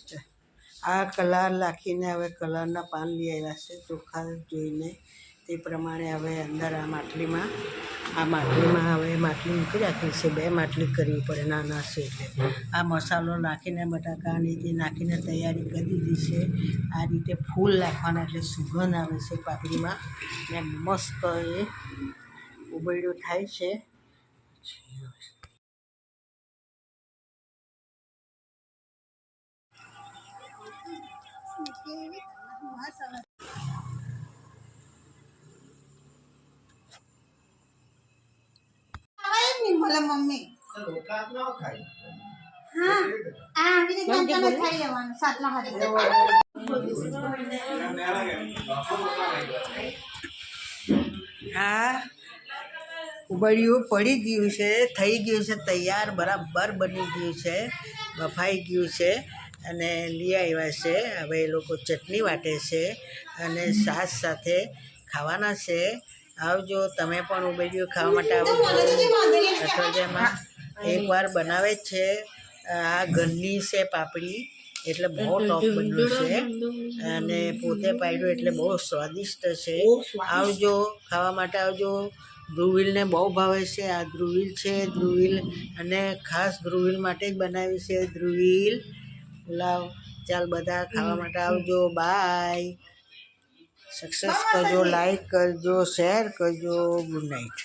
છે. આ કલર નાખીને હવે કલરના પાન લઈ આવ્યા છે ચોખા જોઈને તે પ્રમાણે હવે અંદર આ માટલીમાં હવે માટલી મૂકી રાખી છે. 2 માટલી કરવી પડે, નાના છે એટલે. આ મસાલો નાખીને બટાકાની તે નાખીને તૈયારી કરી દીધી છે. આ રીતે ફૂલ નાખવાના એટલે સુગંધ આવે છે પાપડીમાં ને મસ્ત એ ઉબળ્યું થાય છે. મમ્મી હા આવી રીતે ખાઈ લેવાનું સાતલા હાથે. આ ઉબળ્યું પડી ગયું છે, થઈ ગયું છે તૈયાર, બરાબર બની ગયું છે, બફાઈ ગયું છે અને લઈ આવ્યા છે. હવે એ લોકો ચટણી વાટે છે અને છાશ સાથે ખાવાના છે. આવજો તમે પણ ઉબળ્યું ખાવા માટે આવજો. અઠવાડિયામાં એકવાર બનાવે છે. આ ઘરની છે પાપડી એટલે બહુ ટોપ બન્યું છે અને પોતે પાડ્યું એટલે બહુ સ્વાદિષ્ટ છે. આવજો ખાવા માટે આવજો. ધ્રુવીલને બહુ ભાવે છે. આ ધ્રુવીલ છે, ધ્રુવીલ અને ખાસ ધ્રુવીલ માટે જ બનાવી છે. ધ્રુવીલ લાવ ચાલ બધા ખાવા માટે આવજો. બાય. સક્સેસ કરજો, લાઈક કરજો, શેર કરજો. Good night.